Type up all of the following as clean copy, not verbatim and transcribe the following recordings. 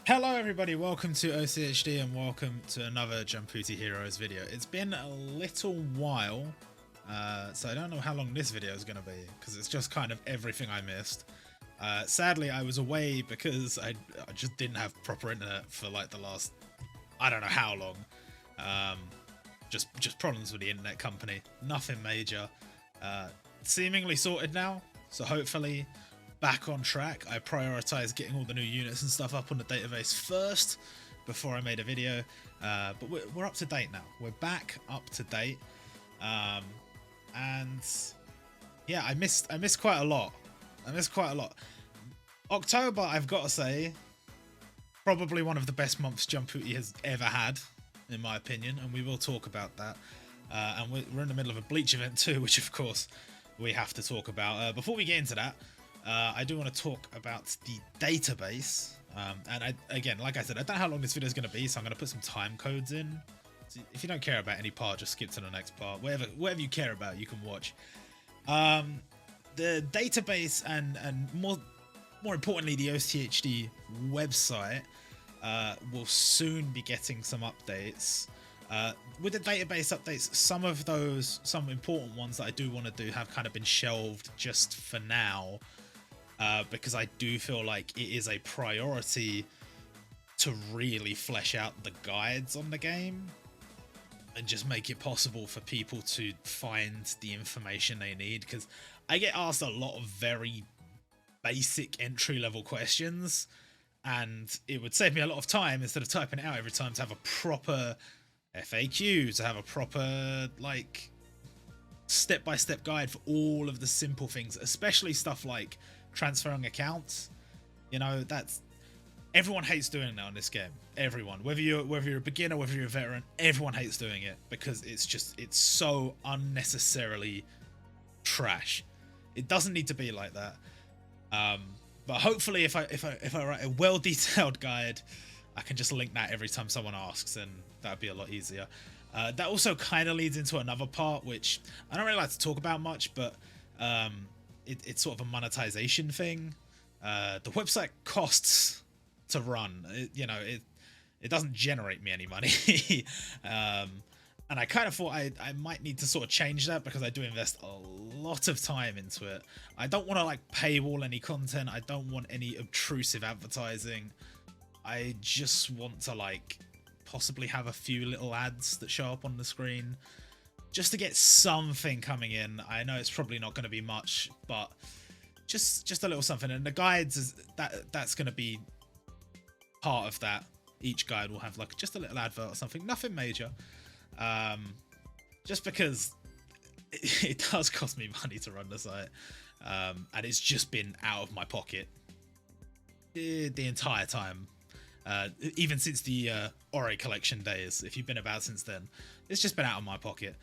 Hello everybody, welcome to OCHD and welcome to another Jumputi Heroes video. It's been a little while, so I don't know how long this video is going to be, because it's just kind of everything I missed. Sadly, I was away because I just didn't have proper internet for like the last, I don't know how long. Just problems with the internet company, nothing major. Seemingly sorted now, so hopefully back on track. I prioritized getting all the new units and stuff up on the database first before I made a video, but we're up to date now. We're back up to date, and yeah, I missed quite a lot. October, I've got to say, probably one of the best months Jumputi has ever had, in my opinion, and we will talk about that. And we're in the middle of a Bleach event too, which of course we have to talk about. Before we get into that, I do want to talk about the database, and again, like I said, I don't know how long this video is going to be, so I'm going to put some time codes in. So if you don't care about any part, just skip to the next part. Whatever you care about, you can watch. The database and more importantly, the OCHD website will soon be getting some updates. With the database updates, some important ones that I do want to do have kind of been shelved just for now. Because I do feel like it is a priority to really flesh out the guides on the game and just make it possible for people to find the information they need, because I get asked a lot of very basic entry-level questions, and it would save me a lot of time instead of typing it out every time to have a proper FAQ, to have a proper like step-by-step guide for all of the simple things, especially stuff like transferring accounts. You know, that's everyone hates doing that on this game. Everyone, whether you're a beginner, whether you're a veteran, everyone hates doing it because it's so unnecessarily trash. It doesn't need to be like that. But hopefully, if I write a well-detailed guide, I can just link that every time someone asks, and that'd be a lot easier. That also kind of leads into another part, which I don't really like to talk about much, but it's sort of a monetization thing. The website costs to run. It doesn't generate me any money. And I kind of thought I might need to sort of change that, because I do invest a lot of time into it. I don't want to like paywall any content. I don't want any obtrusive advertising. I just want to like possibly have a few little ads that show up on the screen, just to get something coming in. I know it's probably not going to be much, but just a little something. And the guides, that's going to be part of that. Each guide will have like just a little advert or something, nothing major. Just because it does cost me money to run the site, and it's just been out of my pocket the entire time. Even since the Ori collection days, if you've been about since then, it's just been out of my pocket.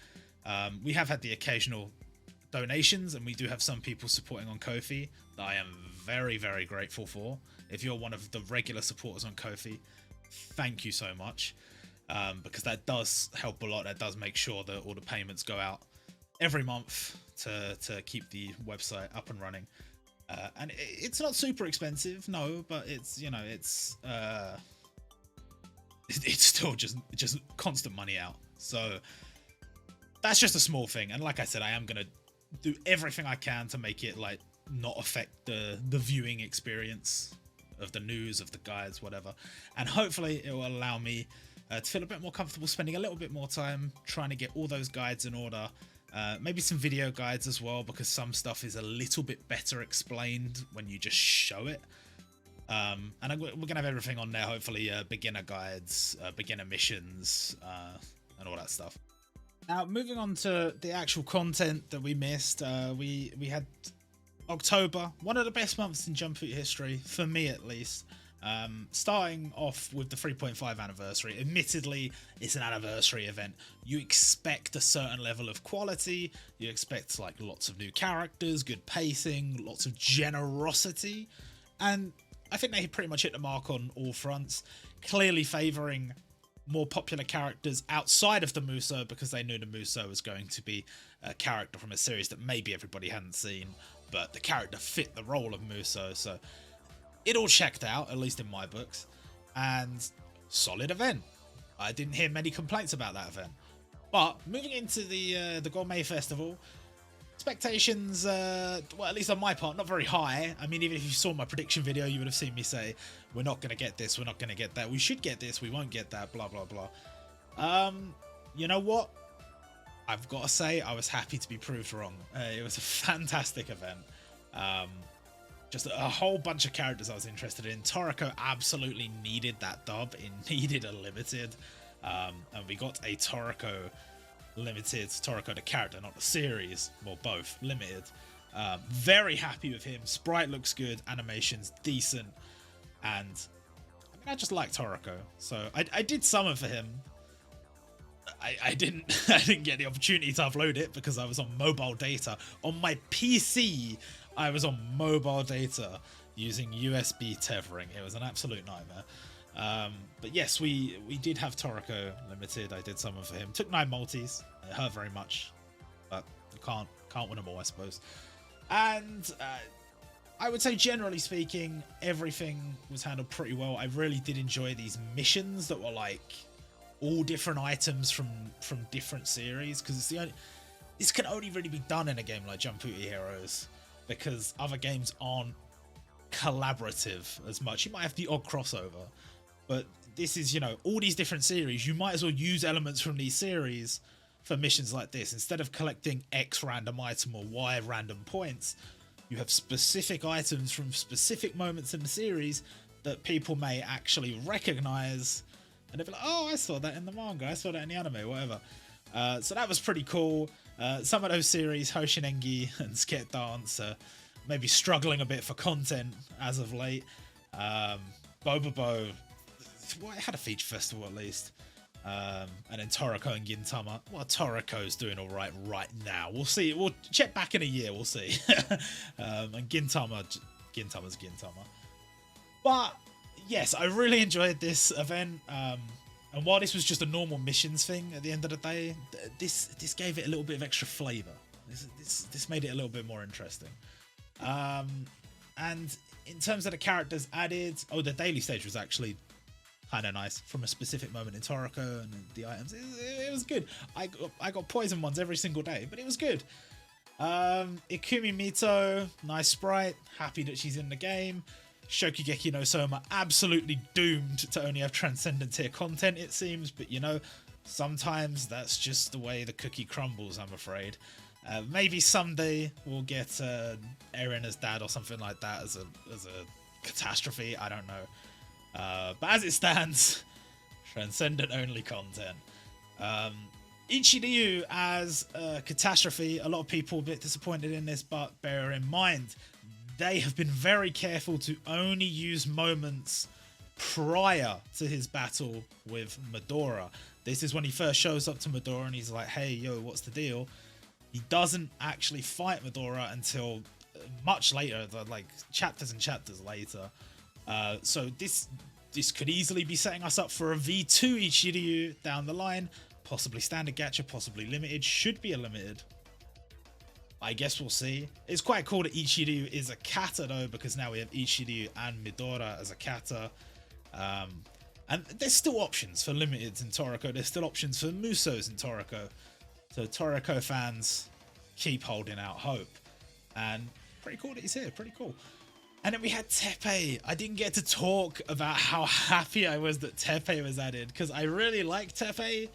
We have had the occasional donations, and we do have some people supporting on Ko-fi that I am very, very grateful for. If you're one of the regular supporters on Ko-fi, thank you so much, because that does help a lot. That does make sure that all the payments go out every month to keep the website up and running. And it's not super expensive, no, but it's, you know, it's still just constant money out. So that's just a small thing. And like I said, I am gonna do everything I can to make it like not affect the viewing experience of the news, of the guides, whatever. And hopefully it will allow me to feel a bit more comfortable spending a little bit more time trying to get all those guides in order. Maybe some video guides as well, because some stuff is a little bit better explained when you just show it. And we're going to have everything on there, hopefully beginner guides, beginner missions, and all that stuff. Now, moving on to the actual content that we missed, we had October, one of the best months in Jumputi history, for me at least. Starting off with the 3.5 anniversary. Admittedly, it's an anniversary event. You expect a certain level of quality. You expect like lots of new characters, good pacing, lots of generosity. And I think they pretty much hit the mark on all fronts. Clearly favouring more popular characters outside of the Muso, because they knew the Muso was going to be a character from a series that maybe everybody hadn't seen, but the character fit the role of Muso, so it all checked out, at least in my books. and solid event. I didn't hear many complaints about that event. But moving into the Gourmet Festival, expectations, well, at least on my part, not very high. I mean, even if you saw my prediction video, you would have seen me say, we're not going to get this, we're not going to get that, we should get this, we won't get that, blah, blah, blah. You know what? I've got to say, I was happy to be proved wrong. It was a fantastic event. Just a whole bunch of characters I was interested in. Toriko absolutely needed that dub. It needed a limited. And we got a Toriko limited. Toriko the character, not the series. Well, both. Limited. Very happy with him. Sprite looks good. Animation's decent. And I mean, I just like Toriko. So I did summon for him. I didn't get the opportunity to upload it because I was on mobile data. On my PC, I was on mobile data using USB tethering. It was an absolute nightmare. But yes, we did have Toriko limited. I did summon for him. Took 9 multis. It hurt very much, but you can't win them all, I suppose. And I would say, generally speaking, everything was handled pretty well. I really did enjoy these missions that were like all different items from different series, because it's this can only really be done in a game like Jumputi Heroes, because other games aren't collaborative as much. You might have the odd crossover, but this is, you know, all these different series. You might as well use elements from these series for missions like this. Instead of collecting X random item or Y random points, you have specific items from specific moments in the series that people may actually recognize. And they'll be like, oh, I saw that in the manga, I saw that in the anime, whatever. So that was pretty cool. Some of those series, Hoshin Engi and Sket Dance, maybe struggling a bit for content as of late. Bobobo, well, it had a feature festival at least. And then Toriko and Gintama. Well, Toriko's doing all right now. We'll see. We'll check back in a year. We'll see. And Gintama's Gintama. But yes, I really enjoyed this event. And while this was just a normal missions thing at the end of the day, this gave it a little bit of extra flavor. This made it a little bit more interesting. And in terms of the characters added, the daily stage was actually kind of nice from a specific moment in Toriko, and the items. It was good. I got poison ones every single day, but it was good. Ikumi Mito, nice sprite. Happy that she's in the game. Shokugeki no Soma, absolutely doomed to only have Transcendent tier content, it seems, but you know, sometimes that's just the way the cookie crumbles, I'm afraid. Maybe someday we'll get Eren as dad or something like that as a catastrophe, I don't know. But as it stands, Transcendent only content. Ichiryu as a catastrophe, a lot of people a bit disappointed in this, but bear in mind, they have been very careful to only use moments prior to his battle with Medora. This is when he first shows up to Medora and he's like, hey, yo, what's the deal? He doesn't actually fight Medora until much later, like chapters and chapters later. So this could easily be setting us up for a V2 Ichiryu down the line. Possibly standard gacha, possibly limited. Should be a limited. I guess we'll see. It's quite cool that Ichiryu is a kata though, because now we have Ichiryu and Midora as a kata. And there's still options for limiteds in Toriko. There's still options for Musos in Toriko. So Toriko fans, keep holding out hope. And pretty cool that he's here. Pretty cool. And then we had Teppei. I didn't get to talk about how happy I was that Teppei was added, because I really like Teppei.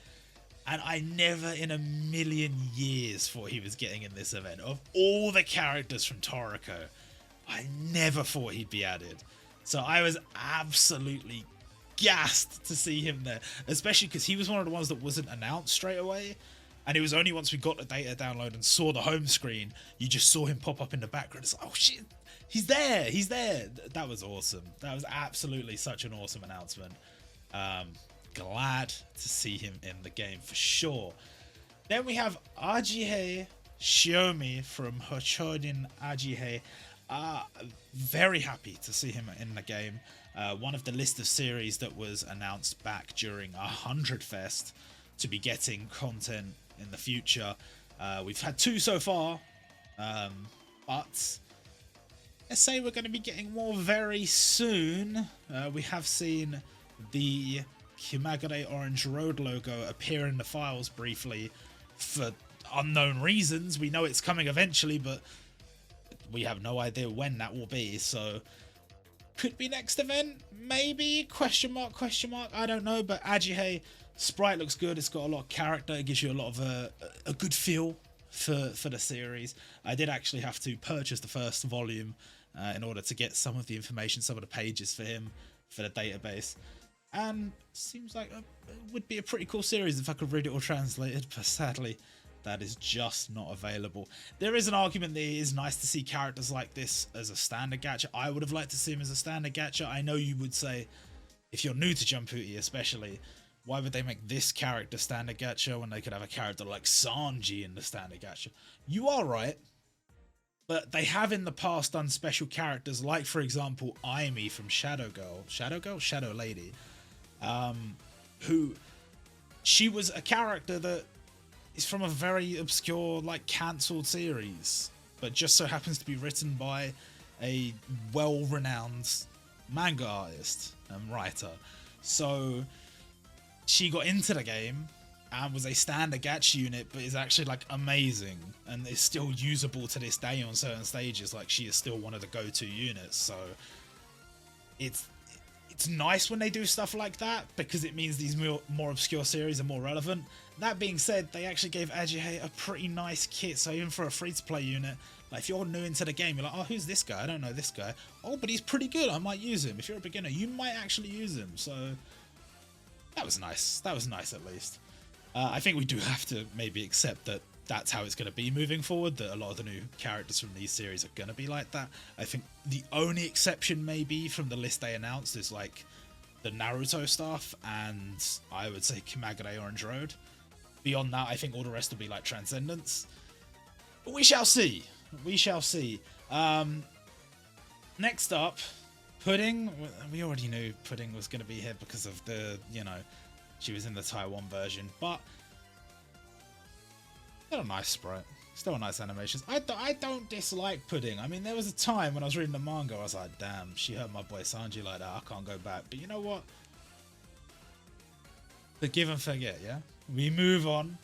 And I never in a million years thought he was getting in this event. Of all the characters from Toriko, I never thought he'd be added. So I was absolutely gassed to see him there. Especially because he was one of the ones that wasn't announced straight away. And it was only once we got the data download and saw the home screen, you just saw him pop up in the background. It's like, oh shit, he's there, he's there. That was awesome. That was absolutely such an awesome announcement. Glad to see him in the game for sure. Then we have Ajihei Shiomi from Hochodin Ajihei. Very happy to see him in the game. One of the list of series that was announced back during 100 Fest to be getting content in the future. We've had 2 so far, but let's say we're going to be getting more very soon. We have seen the Kimagure Orange Road logo appear in the files briefly for unknown reasons. We know it's coming eventually, but we have no idea when that will be, so could be next event, maybe, question mark, I don't know. But Ajihei sprite looks good, it's got a lot of character, it gives you a lot of a good feel for the series. I did actually have to purchase the first volume in order to get some of the information, some of the pages for him, for the database, and seems like it would be a pretty cool series if I could read it all translated, but sadly that is just not available. There is an argument that it is nice to see characters like this as a standard gacha. I would have liked to see him as a standard gacha. I know you would say, if you're new to Jumputi especially, why would they make this character standard gacha when they could have a character like Sanji in the standard gacha? You are right, but they have in the past done special characters like, for example, Aimi from Shadow Lady, who, she was a character that is from a very obscure, like, cancelled series, but just so happens to be written by a well-renowned manga artist and writer. So she got into the game and was a standard gacha unit, but is actually like amazing and is still usable to this day on certain stages. Like, she is still one of the go-to units. So it's nice when they do stuff like that, because it means these more obscure series are more relevant. That being said, they actually gave Ajihei a pretty nice kit, so even for a free-to-play unit, like, if you're new into the game, you're like, oh, who's this guy? I don't know this guy. Oh, but he's pretty good, I might use him. If you're a beginner, you might actually use him. So that was nice. That was nice, at least. I think we do have to maybe accept that that's how it's going to be moving forward, that a lot of the new characters from these series are going to be like that. I think the only exception maybe from the list they announced is like the Naruto stuff, and I would say Kimagure Orange Road. Beyond that, I think all the rest will be like Transcendence. But we shall see. We shall see. Next up, Pudding. We already knew Pudding was going to be here because of the, you know, she was in the Taiwan version, but still a nice sprite. Still nice animations. I don't dislike Pudding. I mean, there was a time when I was reading the manga, I was like, damn, she hurt my boy Sanji like that, I can't go back. But you know what? Forgive and forget, yeah? We move on.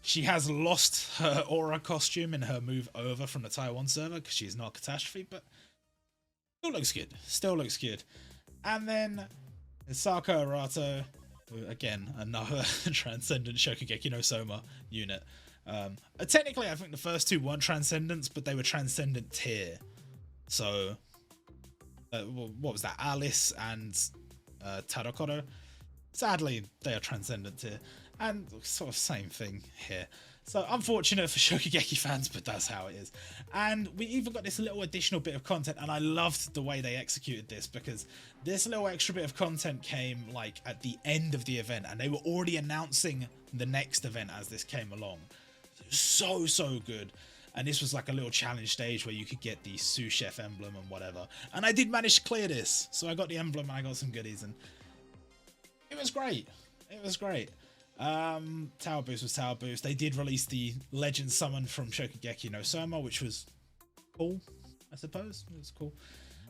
She has lost her aura costume in her move over from the Taiwan server because she's not a catastrophe, but still looks good. Still looks good. And then Sako Arato, who, again, another Transcendent Shokugeki no Soma unit. Technically, I think the first two weren't Transcendents, but they were Transcendent tier. So, what was that? Alice and Tadokoro. Sadly, they are Transcendent tier. And sort of same thing here. So unfortunate for Shokugeki fans, but that's how it is. And we even got this little additional bit of content, and I loved the way they executed this, because this little extra bit of content came like at the end of the event, and they were already announcing the next event as this came along. So good. And this was like a little challenge stage where you could get the sous chef emblem and whatever. And I did manage to clear this, so I got the emblem and I got some goodies, and it was great. It was great. Tower Boost was Tower Boost. They did release the Legend Summon from Shokugeki no Soma, which was cool, I suppose. It was cool.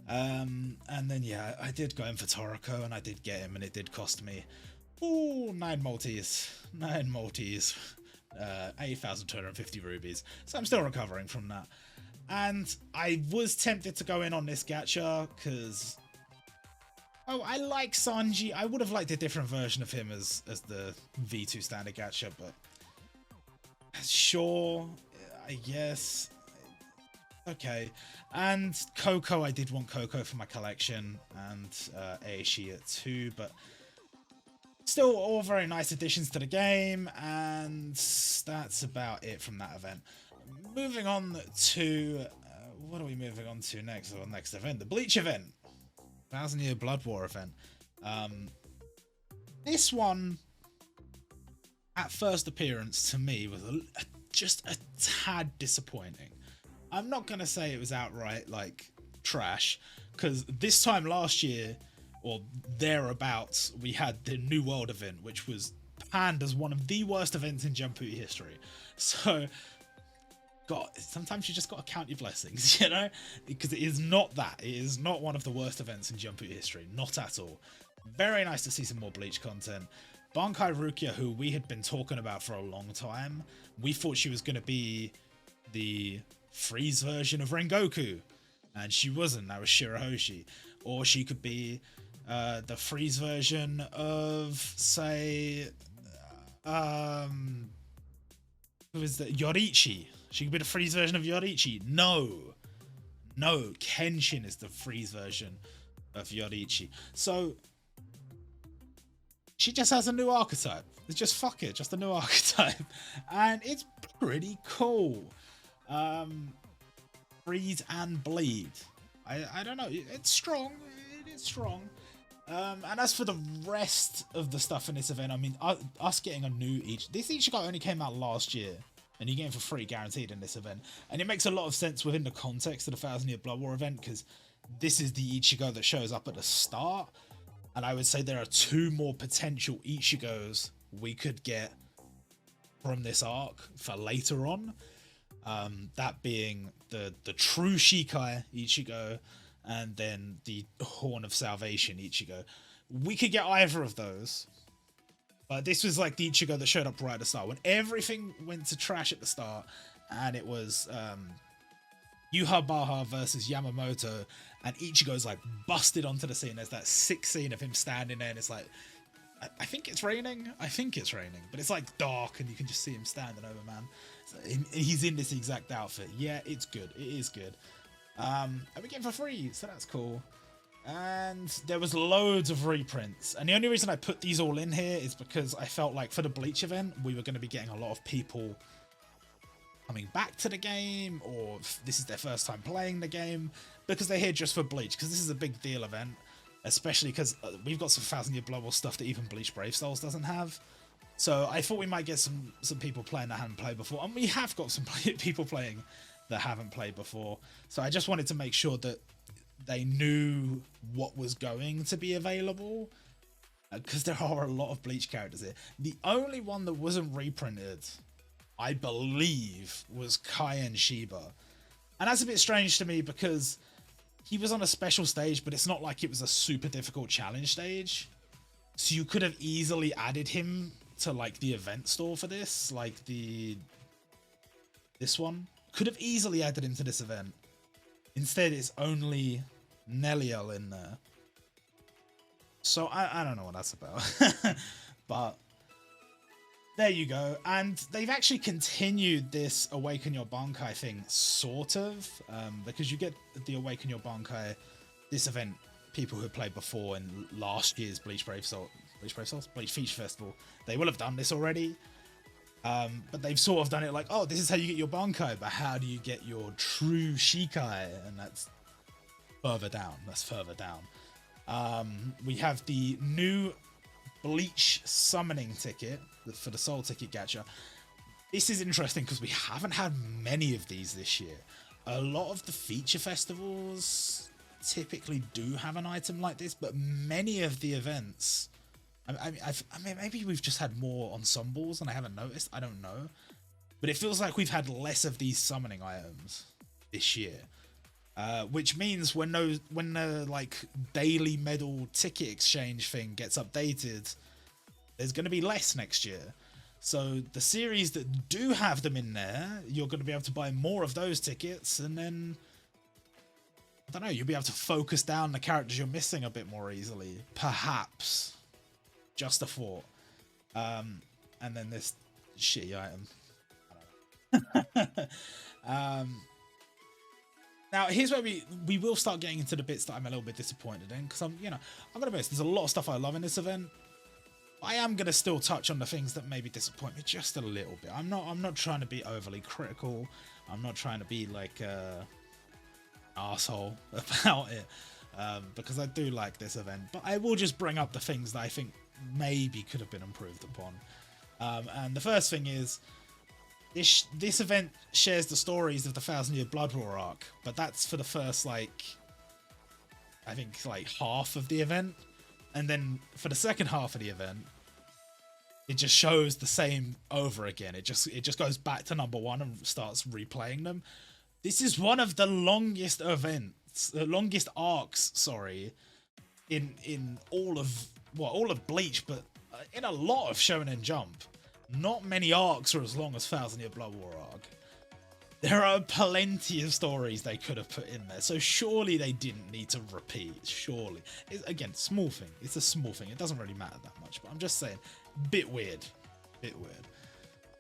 And then, yeah, I did go in for Toriko, and I did get him, and it did cost me, 9 Maltese. 9 Maltese. 8,250 rubies. So I'm still recovering from that. And I was tempted to go in on this gacha, because I like Sanji. I would have liked a different version of him as the V2 standard gacha, but sure, I guess. Okay. And Coco, I did want Coco for my collection, and Aishia too, but still all very nice additions to the game, and that's about it from that event. Moving on to, what are we moving on to next? Or next event, the Bleach event. 1000-Year Blood War event. This one, at first appearance, to me, was just a tad disappointing. I'm not going to say it was outright, like, trash, because this time last year, or thereabouts, we had the New World event, which was panned as one of the worst events in Jumputi history. So, God, sometimes you just got to count your blessings, you know? Because it is not that. It is not one of the worst events in Jumputi history. Not at all. Very nice to see some more Bleach content. Bankai Rukia, who we had been talking about for a long time, we thought she was going to be the freeze version of Rengoku, and she wasn't. That was Shirahoshi. Or she could be the freeze version of, say, who is that? Yoriichi. She could be the freeze version of Yoriichi. No, Kenshin is the freeze version of Yoriichi. So she just has a new archetype. It's just fuck it, just a new archetype, and it's pretty cool. Freeze and bleed. I don't know. It's strong. It is strong. And as for the rest of the stuff in this event, I mean, us getting a new this Ichigo only came out last year, and you get it for free guaranteed in this event, and it makes a lot of sense within the context of the 1000-Year Blood War event, because this is the Ichigo that shows up at the start, and I would say there are 2 more potential Ichigos we could get from this arc for later on. That being the true Shikai Ichigo, and then the Horn of Salvation Ichigo. We could get either of those, but this was like the Ichigo that showed up right at the start, when everything went to trash at the start, and it was Yuha versus Yamamoto, and Ichigo's like busted onto the scene. There's that sick scene of him standing there, and it's like, I think it's raining. But it's like dark, and you can just see him standing over, man. So he's in this exact outfit. Yeah, it's good. It is good. And we get it for free, so that's cool. And there was loads of reprints, and the only reason I put these all in here is because I felt like for the Bleach event we were going to be getting a lot of people coming back to the game, or this is their first time playing the game, because they're here just for Bleach, because this is a big deal event, especially because we've got some 1000-Year Blood War stuff that even Bleach Brave Souls doesn't have. So I thought we might get some people playing that hadn't played before, and we have got some people playing that haven't played before. So I just wanted to make sure that they knew what was going to be available, because there are a lot of Bleach characters here. The only one that wasn't reprinted, I believe, was Kaien Shiba, and that's a bit strange to me because he was on a special stage, but it's not like it was a super difficult challenge stage, so you could have easily added him to like the event store for this, like this one could have easily added him to this event. Instead, it's only Neliel in there. So I don't know what that's about. But there you go. And they've actually continued this Awaken Your Bankai thing, sort of. Because you get the Awaken Your Bankai, this event, people who played before in last year's Bleach Feature Festival, they will have done this already. But they've sort of done it like, oh, this is how you get your Bankai, but how do you get your true Shikai? And that's further down. We have the new Bleach summoning ticket for the Soul Ticket Gacha. This is interesting because we haven't had many of these this year. A lot of the feature festivals typically do have an item like this, but many of the events, I mean, maybe we've just had more ensembles and I haven't noticed. I don't know, but it feels like we've had less of these summoning items this year, which means when the like daily medal ticket exchange thing gets updated, there's going to be less next year. So the series that do have them in there, you're going to be able to buy more of those tickets, and then I don't know, you'll be able to focus down the characters you're missing a bit more easily, perhaps. Just a thought. And then this shitty item. I don't know. Now here's where we will start getting into the bits that I'm a little bit disappointed in, because I'm gonna be honest, there's a lot of stuff I love in this event. I am gonna still touch on the things that maybe disappoint me just a little bit. I'm not trying to be overly critical. I'm not trying to be like asshole about it, because I do like this event, but I will just bring up the things that I think maybe could have been improved upon. And the first thing is this event shares the stories of the 1000-Year Blood War arc, but that's for the first I think half of the event, and then for the second half of the event it just shows the same over again. It just goes back to number 1 and starts replaying them. This is one of the longest arcs, sorry, in all of all of Bleach, but in a lot of Shonen Jump, not many arcs are as long as 1000 Year Blood War arc. There are plenty of stories they could have put in there, so surely they didn't need to repeat. Surely, again, small thing. It's a small thing. It doesn't really matter that much, but I'm just saying, bit weird.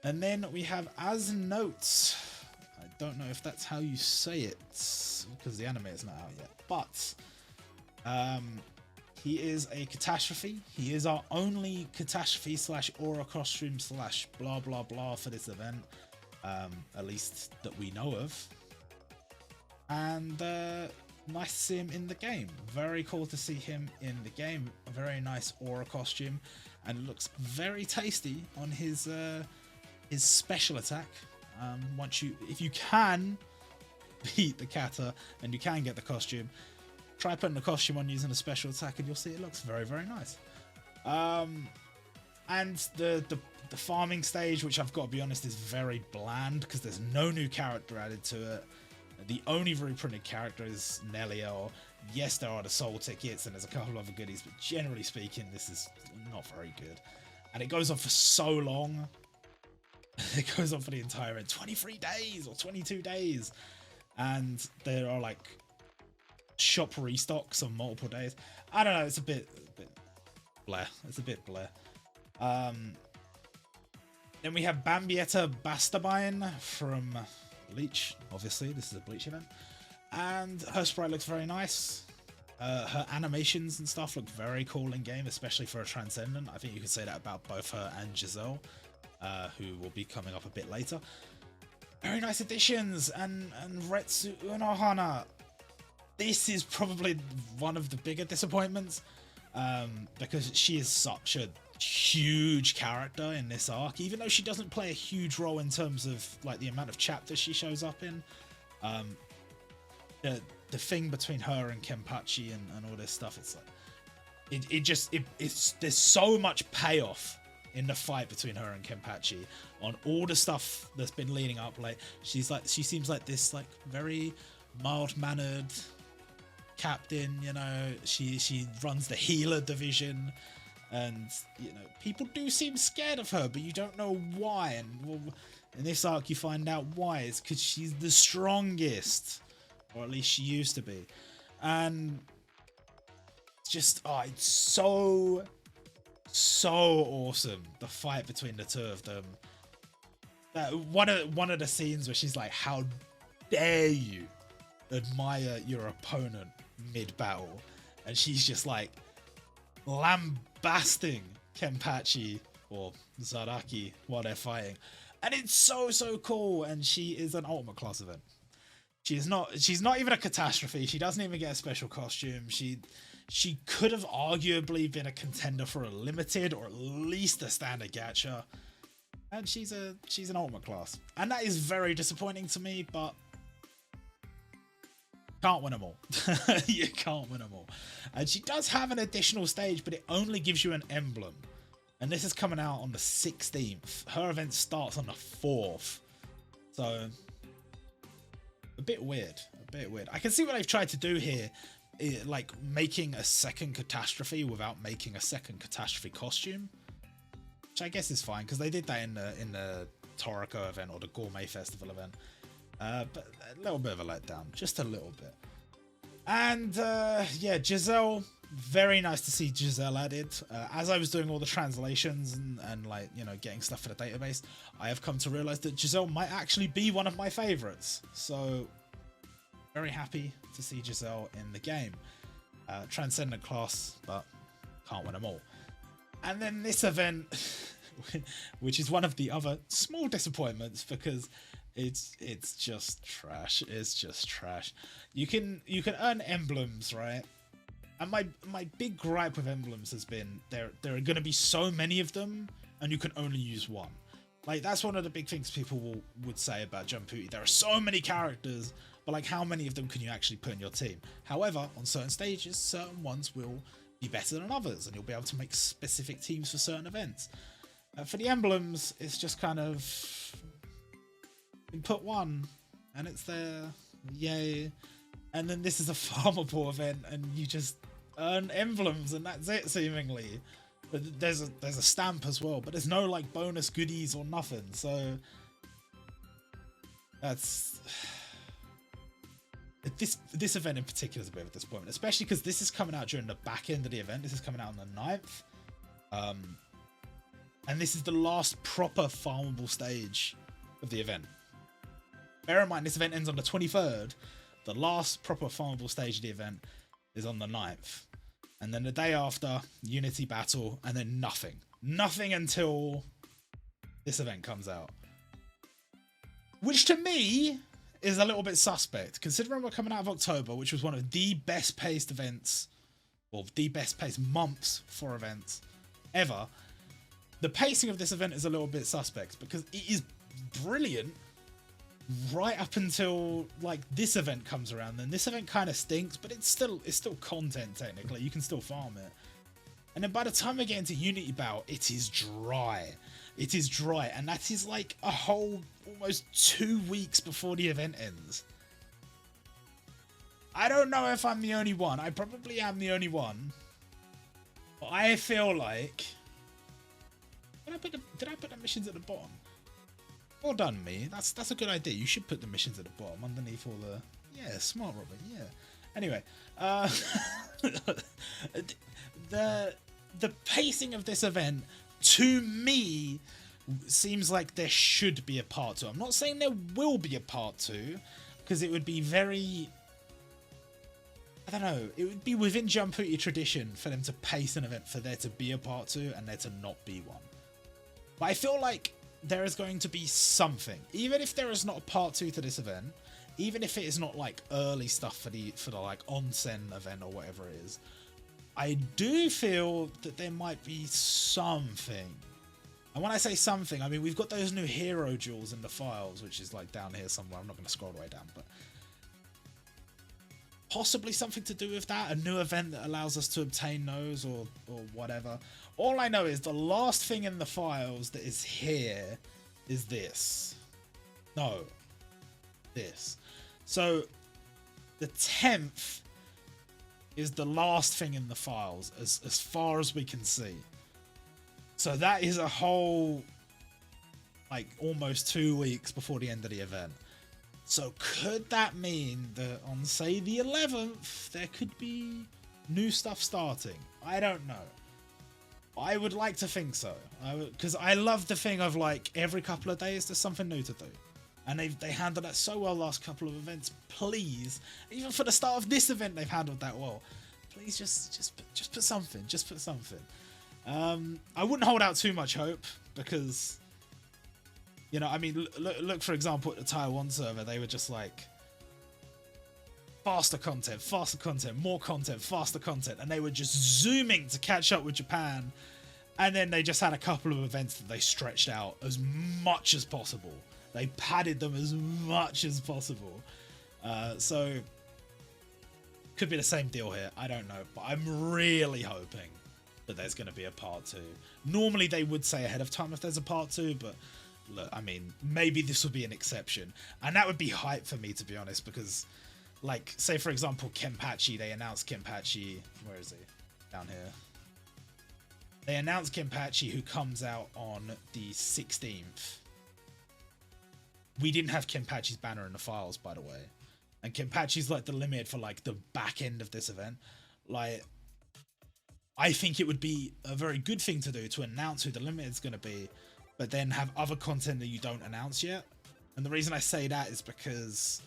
And then we have as notes. I don't know if that's how you say it because the anime is not out yet, but he is a catastrophe. He is our only catastrophe / aura costume / blah blah blah for this event, at least that we know of. And nice to see him in the game. Very cool to see him in the game. A very nice aura costume, and it looks very tasty on his special attack. If you can beat the kata and you can get the costume, try putting the costume on using a special attack and you'll see it looks very, very nice. And the farming stage, which I've got to be honest is very bland because there's no new character added to it. The only reprinted character is Nelia. Yes, there are the soul tickets and there's a couple of other goodies, but generally speaking, this is not very good. And it goes on for so long. It goes on for the entire 23 days or 22 days. And there are like shop restocks on multiple days. I don't know, it's a bit bleh. It's a bit bleh. Then we have Bambietta Bastabine from Bleach. Obviously, this is a Bleach event. And her sprite looks very nice. Her animations and stuff look very cool in game, especially for a Transcendent. I think you could say that about both her and Giselle, who will be coming up a bit later. Very nice additions, and Retsu Unohana. This is probably one of the bigger disappointments, because she is such a huge character in this arc, even though she doesn't play a huge role in terms of like the amount of chapters she shows up in. The thing between her and Kenpachi and all this stuff, it's like there's so much payoff in the fight between her and Kenpachi on all the stuff that's been leading up. Like she seems like this like very mild-mannered captain, you know. She runs the healer division, and you know people do seem scared of her, but you don't know why. And well, in this arc you find out why. It's because she's the strongest, or at least she used to be. And it's just it's so awesome, the fight between the two of them. One of the scenes where she's like, how dare you admire your opponent mid-battle, and she's just like lambasting Kenpachi or Zaraki while they're fighting, and it's so cool. And she is an ultimate class event. She's not even a catastrophe. She doesn't even get a special costume. She could have arguably been a contender for a limited or at least a standard gacha, and she's an ultimate class, and that is very disappointing to me. But can't win them all. You can't win them all. And she does have an additional stage, but it only gives you an emblem. And this is coming out on the 16th. Her event starts on the 4th. So, a bit weird. I can see what they've tried to do here. Like, making a second catastrophe without making a second catastrophe costume. Which I guess is fine, because they did that in the Toriko event or the Gourmet Festival event. But a little bit of a letdown, just a little bit. And yeah, Giselle, very nice to see Giselle added. As I was doing all the translations and like, you know, getting stuff for the database, I have come to realize that Giselle might actually be one of my favorites. So very happy to see Giselle in the game. Transcendent class, but can't win them all. And then this event, which is one of the other small disappointments, because it's just trash. It's just trash. You can earn emblems, right? And my big gripe with emblems has been there are going to be so many of them, and you can only use one. Like, that's one of the big things people would say about Jumputi. There are so many characters, but like, how many of them can you actually put in your team? However, on certain stages, certain ones will be better than others, and you'll be able to make specific teams for certain events. For the emblems, it's just kind of put one and it's there, yay. And then this is a farmable event, and you just earn emblems, and that's it seemingly. But there's a stamp as well, but there's no like bonus goodies or nothing. So that's this event in particular is a bit of a disappointment, especially because this is coming out during the back end of the event. This is coming out on the 9th, and this is the last proper farmable stage of the event. Bear in mind, this event ends on the 23rd. The last proper farmable stage of the event is on the 9th. And then the day after, Unity Battle, and then nothing. Nothing until this event comes out. Which to me is a little bit suspect, considering we're coming out of October, which was one of the best paced events, or the best paced months for events ever. The pacing of this event is a little bit suspect, because it is brilliant right up until like this event comes around. Then this event kind of stinks, but it's still content technically. You can still farm it. And then by the time we get into Unity Battle, it is dry. It is dry, and that is like a whole almost 2 weeks before the event ends. I don't know if I'm the only one. I probably am the only one. But I feel like did I put the missions at the bottom? Well done, me. That's a good idea. You should put the missions at the bottom underneath all the... Yeah, smart, Robert. Yeah. Anyway, the pacing of this event, to me, seems like there should be a part 2. I'm not saying there will be a part 2, because it would be very... I don't know. It would be within Jumputi tradition for them to pace an event for there to be a part 2 and there to not be one. But I feel like there is going to be something, even if there is not a part 2 to this event, even if it is not like early stuff for the like onsen event or whatever it is. I do feel that there might be something. And when I say something, I mean we've got those new hero jewels in the files, which is like down here somewhere. I'm not going to scroll all the way down, but possibly something to do with that, a new event that allows us to obtain those or whatever. All I know is the last thing in the files that is here is this. No, this. So the 10th is the last thing in the files as far as we can see. So that is a whole like almost 2 weeks before the end of the event. So could that mean that on, say, the 11th, there could be new stuff starting? I don't know. I would like to think so. Because I love the thing of, like, every couple of days there's something new to do. And they handled that so well last couple of events. Please, even for the start of this event, they've handled that well. Please just put something. Just put something. I wouldn't hold out too much hope, because... You know, I mean, look, for example, at the Taiwan server, they were just like, faster content, more content, faster content. And they were just zooming to catch up with Japan. And then they just had a couple of events that they stretched out as much as possible. They padded them as much as possible. So, could be the same deal here. I don't know. But I'm really hoping that there's going to be a part 2. Normally, they would say ahead of time if there's a part 2, but... Look, I mean, maybe this would be an exception. And that would be hype for me, to be honest, because, like, say, for example, Kenpachi, they announced Kenpachi. Where is he? Down here. They announced Kenpachi, who comes out on the 16th. We didn't have Kenpachi's banner in the files, by the way. And Kenpachi's, like, the limit for, like, the back end of this event. Like, I think it would be a very good thing to do to announce who the limit is going to be, but then have other content that you don't announce yet. And the reason I say that is because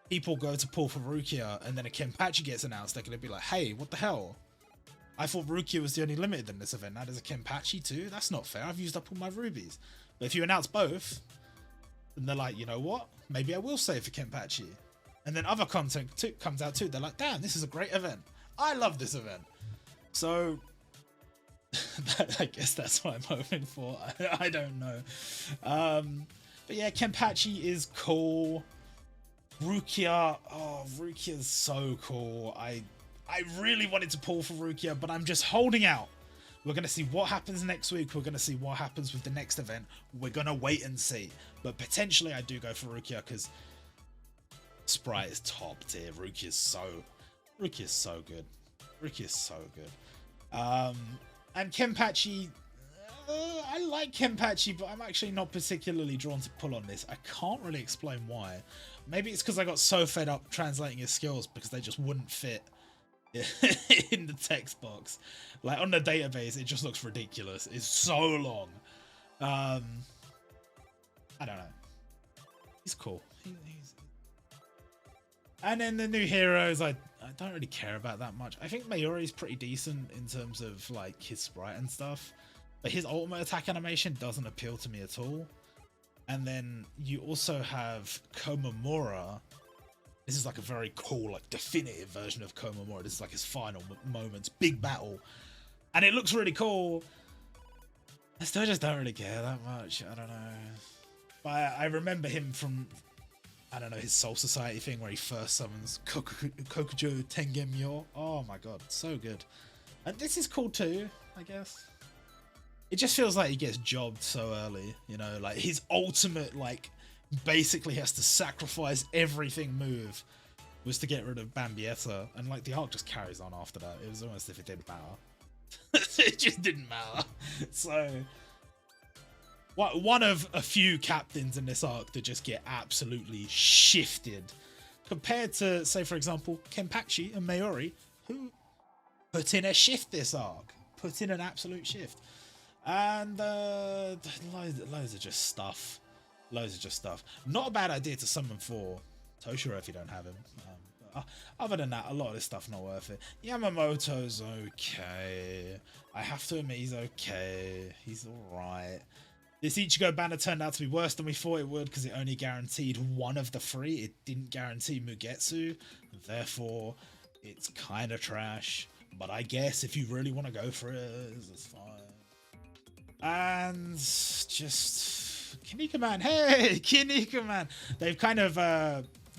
people go to pull for Rukia, and then a Kenpachi gets announced, they're going to be like, hey, what the hell? I thought Rukia was the only limited in this event. Now there's a Kenpachi too? That's not fair. I've used up all my rubies. But if you announce both, then they're like, you know what? Maybe I will save for Kenpachi. And then other content comes out too. They're like, damn, this is a great event. I love this event. So... I guess that's what I'm hoping for. I don't know. But yeah, Kenpachi is cool. Rukia, oh, Rukia's so cool. I really wanted to pull for Rukia, but I'm just holding out. We're going to see what happens next week. We're going to see what happens with the next event. We're going to wait and see. But potentially I do go for Rukia, because Sprite is top tier. Rukia's so Ruki is so good. Ruki is so good. And Kenpachi, I like Kenpachi, but I'm actually not particularly drawn to pull on this. I can't really explain why. Maybe it's because I got so fed up translating his skills because they just wouldn't fit in the text box. Like on the database, it just looks ridiculous. It's so long. I don't know. He's cool. And then the new heroes, I don't really care about that much. I think Mayuri's pretty decent in terms of like his sprite and stuff, but his ultimate attack animation doesn't appeal to me at all. And then you also have Komamura. This is like a very cool, like definitive version of Komamura. This is like his final moments, big battle, and it looks really cool. I still just don't really care that much. I don't know. But I remember him from, I don't know, his Soul Society thing where he first summons Kokujo Tengen-myo. Oh my god, so good. And this is cool too, I guess. It just feels like he gets jobbed so early, you know, like his ultimate, like, basically has to sacrifice everything move was to get rid of Bambietta, and like the arc just carries on after that. It was almost as if it didn't matter. It just didn't matter. So, one of a few captains in this arc that just get absolutely shifted compared to, say, for example, Kenpachi and Mayuri, who put in a shift this arc, put in an absolute shift. And loads of just stuff. Loads of just stuff. Not a bad idea to summon for Toshiro if you don't have him. Other than that, a lot of this stuff not worth it. Yamamoto's okay. I have to admit he's okay. He's alright. This Ichigo banner turned out to be worse than we thought it would because it only guaranteed one of the three. It didn't guarantee Mugetsu. Therefore, it's kind of trash. But I guess if you really want to go for it, it's fine. And just Kinnikuman. Hey, Kinnikuman. They've kind of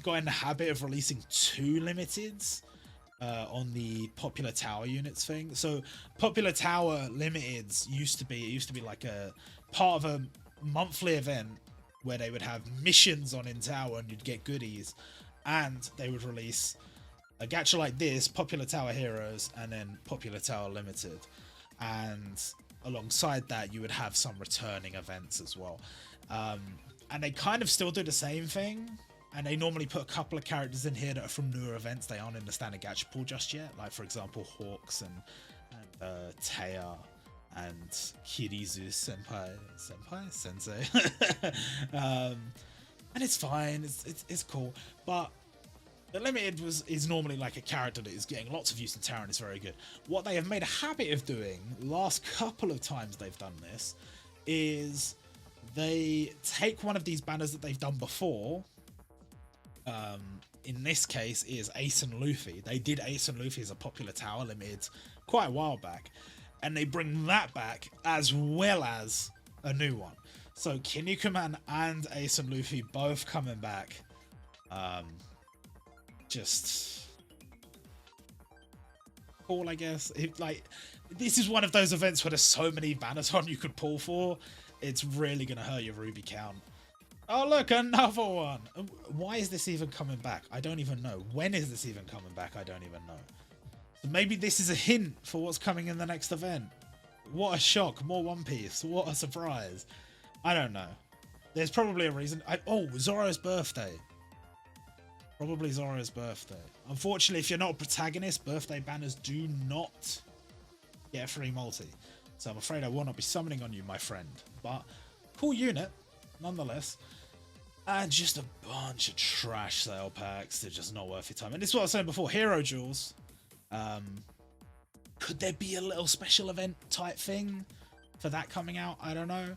got in the habit of releasing 2 limiteds on the Popular Tower units thing. So Popular Tower limiteds used to be like a part of a monthly event where they would have missions on in tower and you'd get goodies, and they would release a gacha like this, Popular Tower Heroes, and then Popular Tower Limited, and alongside that you would have some returning events as well. And they kind of still do the same thing, and they normally put a couple of characters in here that are from newer events. They aren't in the standard gacha pool just yet, like for example Hawks and Taya and Kirizu Sensei. And it's fine, it's cool, but the limited is normally like a character that is getting lots of use in tower and is very good. What they have made a habit of doing, last couple of times they've done this, is they take one of these banners that they've done before. In this case is Ace and Luffy. They did Ace and Luffy as a Popular Tower limited quite a while back, and they bring that back as well as a new one. So Kinnikuman and Ace and Luffy both coming back. Just cool, I guess. This is one of those events where there's so many banners on you could pull for. It's really gonna hurt your Ruby count. Oh look, another one. Why is this even coming back? I don't even know. When is this even coming back? I don't even know. So maybe this is a hint for what's coming in the next event. What a shock. More One Piece. What a surprise. I don't know. There's probably a reason. Zoro's birthday. Probably Zoro's birthday. Unfortunately, if you're not a protagonist, birthday banners do not get a free multi. So I'm afraid I will not be summoning on you, my friend. But cool unit, nonetheless. And just a bunch of trash sale packs. They're just not worth your time. And this is what I was saying before. Hero Jewels. Could there be a little special event type thing for that coming out? I don't know.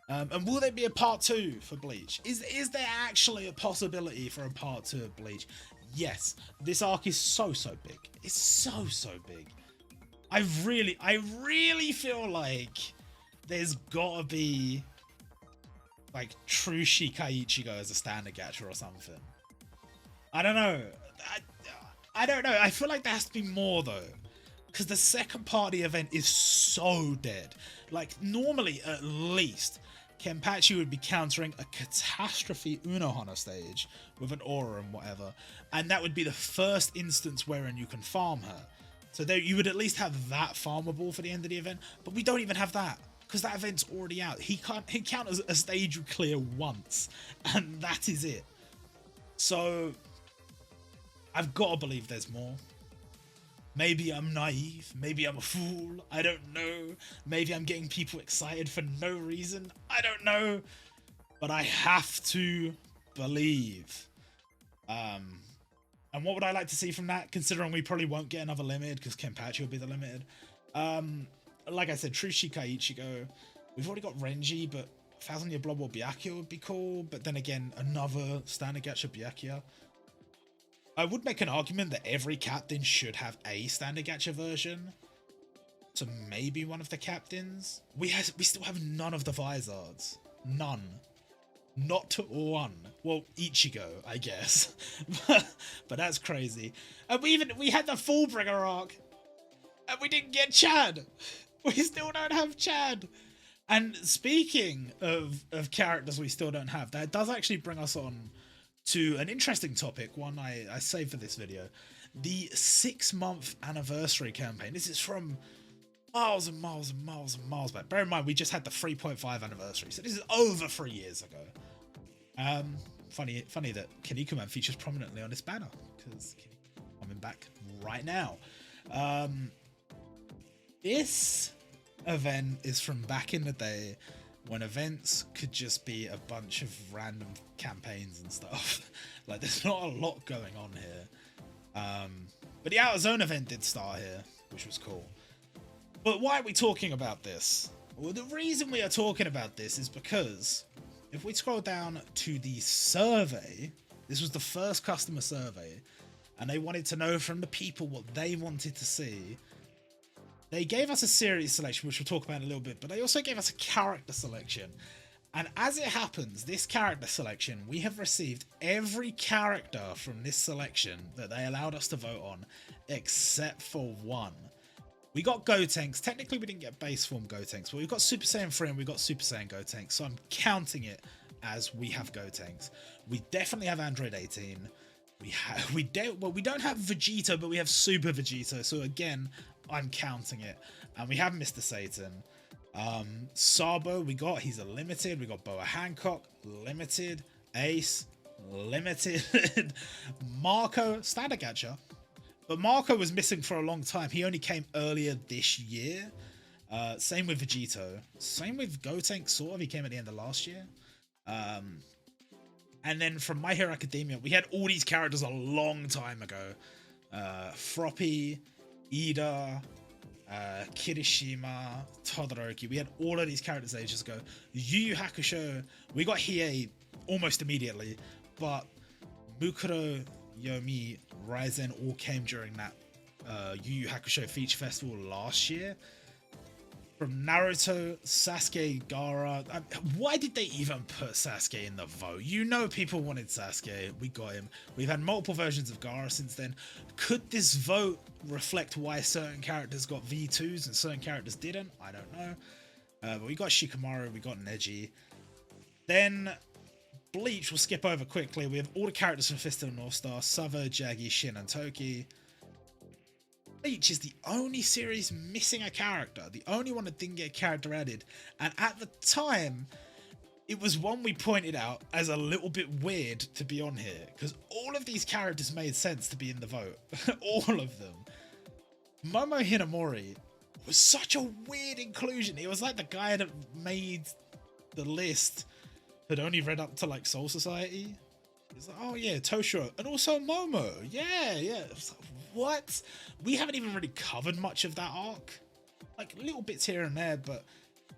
And will there be a part 2 for Bleach? Is there actually a possibility for a part 2 of Bleach? Yes. This arc is so big. It's so big. I really feel like there's gotta be like True Shikai Ichigo as a standard gacha or something. I don't know. I don't know. I feel like there has to be more though, because the second part of the event is so dead. Like normally at least Kenpachi would be countering a Catastrophe Unohana stage with an aura and whatever, and that would be the first instance wherein you can farm her. So there, you would at least have that farmable for the end of the event, but we don't even have that, because that event's already out. He counters a stage you clear once, and that is it. So I've got to believe there's more. Maybe I'm naive, maybe I'm a fool, I don't know. Maybe I'm getting people excited for no reason, I don't know. But I have to believe. And what would I like to see from that, considering we probably won't get another limited, because Kenpachi will be the limited. Like I said, True Shikai Ichigo. We've already got Renji, but 1000 Year Blood War Byakuya would be cool. But then again, another standard gacha Byakuya. I would make an argument that every captain should have a standard gacha version. So maybe one of the captains. We still have none of the Vizards. None. Not one. Well, Ichigo, I guess. But that's crazy. And we had the Fullbringer arc. And we didn't get Chad. We still don't have Chad. And speaking of characters we still don't have, that does actually bring us on to an interesting topic, one I saved for this video. The 6-month anniversary campaign. This is from miles and miles and miles and miles back. Bear in mind, we just had the 3.5 anniversary, so this is over 3 years ago. Funny that Kinnikuman features prominently on this banner, because Kinnikuman coming back right now. This event is from back in the day, when events could just be a bunch of random campaigns and stuff. Like, there's not a lot going on here. But the Outer Zone event did start here, which was cool. But why are we talking about this? Well, the reason we are talking about this is because if we scroll down to the survey, this was the first customer survey, and they wanted to know from the people what they wanted to see. They gave us a series selection, which we'll talk about in a little bit, but they also gave us a character selection. And as it happens, this character selection, we have received every character from this selection that they allowed us to vote on, except for one. We got Gotenks. Technically, we didn't get base form Gotenks, but we've got Super Saiyan 3 and we've got Super Saiyan Gotenks, so I'm counting it as we have Gotenks. We definitely have Android 18. We don't have Vegito, but we have Super Vegito, so again, I'm counting it. And we have Mr. Satan. Sabo, he's a limited. We got Boa Hancock, limited. Ace, limited. Marco, standard gacha. But Marco was missing for a long time. He only came earlier this year. Same with Vegito. Same with Gotenks, sort of. He came at the end of last year. And then from My Hero Academia, we had all these characters a long time ago. Froppy, Ida, Kirishima, Todoroki. We had all of these characters ages ago. Yu Yu Hakusho, we got Hiei almost immediately, but Mukuro, Yomi, Raizen all came during that Yu Yu Hakusho Feature Festival last year. From Naruto, Sasuke, Gaara. Why did they even put Sasuke in the vote? You know people wanted Sasuke. We got him. We've had multiple versions of Gaara since then. Could this vote reflect why certain characters got V2s and certain characters didn't? I don't know. But we got Shikamaru, we got Neji. Then Bleach we'll skip over quickly. We have all the characters from Fist of the North Star. Sava, Jaggi, Shin, and Toki. Bleach is the only series missing a character, the only one that didn't get a character added, and at the time it was one we pointed out as a little bit weird to be on here, because all of these characters made sense to be in the vote. All of them. Momo Hinamori was such a weird inclusion. It was like the guy that made the list had only read up to like Soul Society. It's like, oh yeah, Toshiro, and also Momo. Yeah. It's like, what? We haven't even really covered much of that arc. Like little bits here and there, but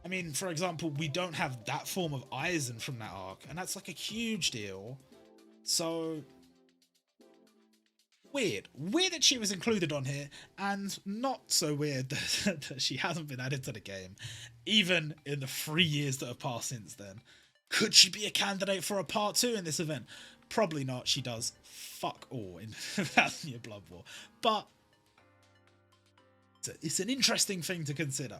I mean, for example, we don't have that form of Aizen from that arc, and that's like a huge deal. So weird that she was included on here, and not so weird that she hasn't been added to the game, even in the 3 years that have passed since then. Could she be a candidate for a part 2 in this event? Probably not. She does fuck all in 1000 Year Blood War. But it's an interesting thing to consider.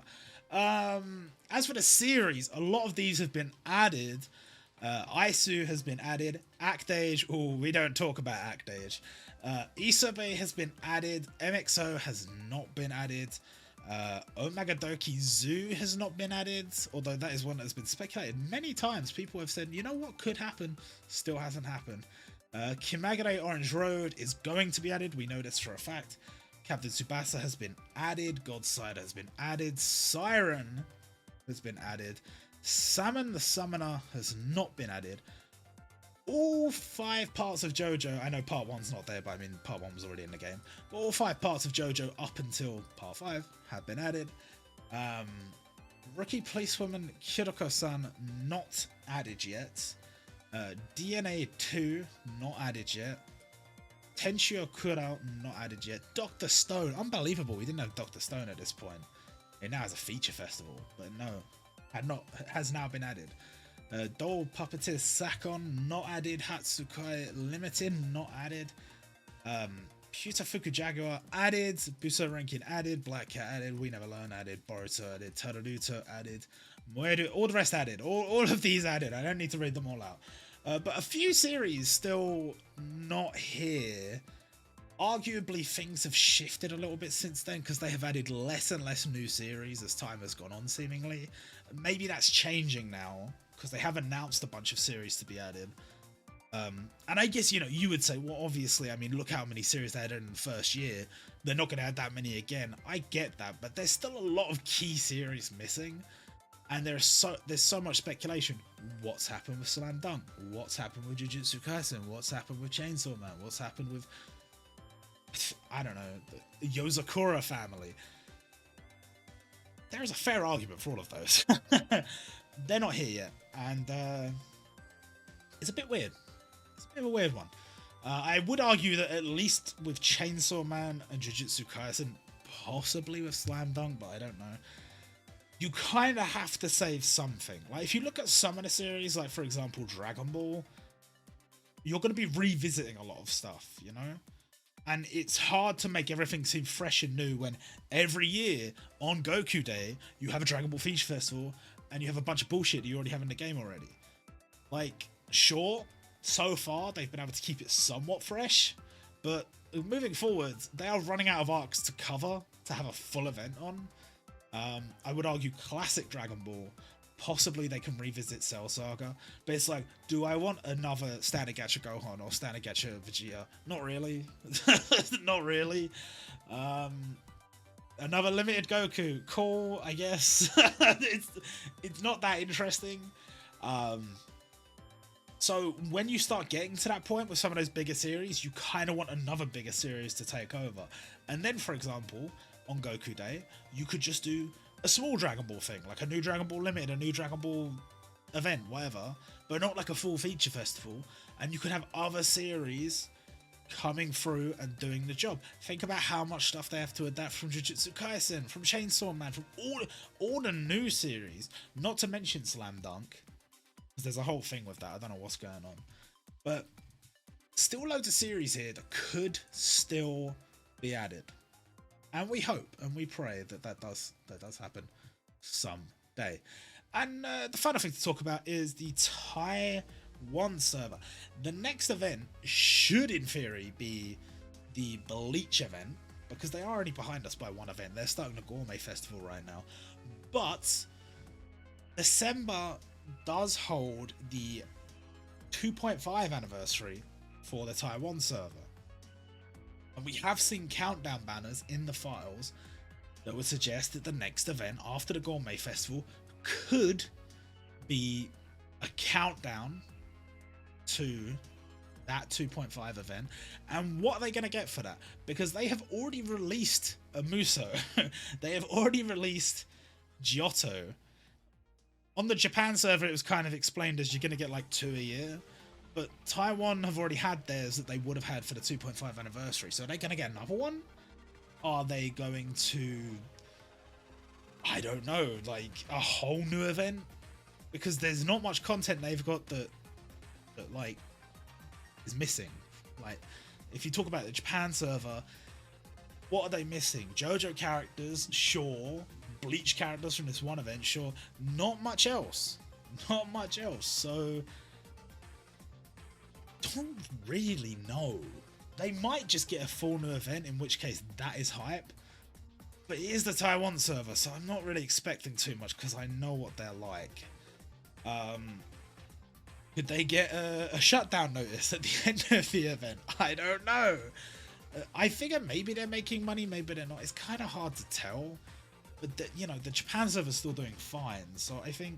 As for the series, a lot of these have been added. Isu has been added. Actage, oh, we don't talk about Actage. Isobe has been added. MXO has not been added. Omagadoki Zoo has not been added, although that is one that's been speculated many times. People have said, you know what could happen, still hasn't happened. Kimagure Orange Road is going to be added, we know this for a fact. Captain Tsubasa has been added, Godsider has been added, Siren has been added, Salmon the Summoner has not been added. All 5 parts of JoJo, I know part 1's not there, but I mean part 1 was already in the game, but all 5 parts of JoJo up until part 5 have been added. Rookie Policewoman Kiroko-san not added yet. DNA 2 not added yet. Tenshio Kurao not added yet. Dr. Stone, unbelievable, we didn't have Dr. Stone at this point. It now has a feature festival, but no, has now been added. Doll Puppeteer Sakon not added. Hatsukai Limited not added. Shutafuku Jaguar added. Buso Rankin added. Black Cat added. We Never Learn added. Boruto added. Tararuto added. Moedu, all the rest added. All of these added. I don't need to read them all out. But a few series still not here. Arguably things have shifted a little bit since then because they have added less and less new series as time has gone on seemingly. Maybe that's changing now because they have announced a bunch of series to be added. And I guess, you know, you would say, well, obviously, I mean, look how many series they added in the first year. They're not going to add that many again. I get that, but there's still a lot of key series missing. And there's so much speculation. What's happened with Slam Dunk? What's happened with Jujutsu Kaisen? What's happened with Chainsaw Man? What's happened with, I don't know, the Yozakura family? There's a fair argument for all of those. They're not here yet, and it's a bit weird. It's a bit of a weird one. I would argue that at least with Chainsaw Man and Jujutsu Kaisen, possibly with Slam Dunk, but I don't know. You kind of have to save something. Like, if you look at some of the series, like, for example, Dragon Ball, you're going to be revisiting a lot of stuff, you know? And it's hard to make everything seem fresh and new when every year on Goku Day, you have a Dragon Ball Feature Festival and you have a bunch of bullshit that you already have in the game already. Like, sure, so far they've been able to keep it somewhat fresh, but moving forward, they are running out of arcs to cover to have a full event on. I would argue classic Dragon Ball, possibly they can revisit Cell Saga, but it's like, do I want another Standard Gacha Gohan or Standard Gacha Vegeta? Not really. Not really. Another Limited Goku, cool, I guess. it's not that interesting. So when you start getting to that point with some of those bigger series, you kind of want another bigger series to take over. And then, for example, on Goku Day, you could just do a small Dragon Ball thing, like a new Dragon Ball Limited, a new Dragon Ball event, whatever, but not like a full feature festival. And you could have other series coming through and doing the job. Think about how much stuff they have to adapt from Jujutsu Kaisen, from Chainsaw Man, from all the new series, not to mention Slam Dunk, because there's a whole thing with that. I don't know what's going on, but still loads of series here that could still be added. And we hope and we pray that that does happen someday. And the final thing to talk about is the Taiwan server. The next event should, in theory, be the Bleach event, because they are already behind us by one event. They're starting the Gourmet Festival right now. But December does hold the 2.5 anniversary for the Taiwan server. And we have seen countdown banners in the files that would suggest that the next event after the Gourmet Festival could be a countdown to that 2.5 event. And what are they going to get for that? Because they have already released a Muso. They have already released Giotto. On the Japan server, it was kind of explained as you're going to get like 2 a year. But Taiwan have already had theirs that they would have had for the 2.5 anniversary. So are they going to get another one? Are they going to, I don't know, like a whole new event? Because there's not much content they've got that like is missing. Like, if you talk about the Japan server, what are they missing? JoJo characters, sure. Bleach characters from this one event, sure. Not much else. Not much else. So, don't really know. They might just get a full new event, in which case that is hype. But it is the Taiwan server, so I'm not really expecting too much because I know what they're like. Could they get a shutdown notice at the end of the event? I don't know. I figure maybe they're making money, maybe they're not. It's kind of hard to tell. But, the Japan server's still doing fine, so I think...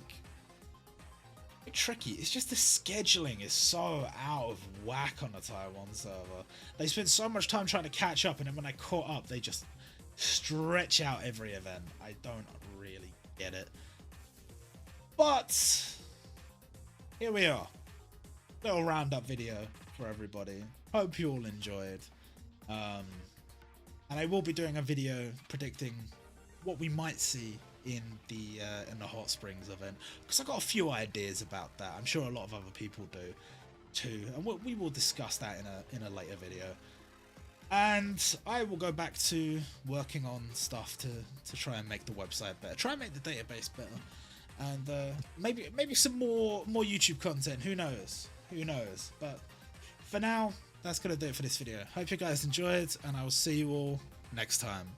It's tricky. It's just the scheduling is so out of whack on the Taiwan server. They spent so much time trying to catch up, and then when they caught up, they just stretch out every event. I don't really get it. But here we are. Little roundup video for everybody. Hope you all enjoyed. And I will be doing a video predicting what we might see in the Hot Springs event, because I got a few ideas about that. I'm sure a lot of other people do too, and we will discuss that in a later video. And I will go back to working on stuff to try and make the website better, try and make the database better, and maybe some more YouTube content. Who knows? But for now, that's gonna do it for this video. Hope you guys enjoyed, and I will see you all next time.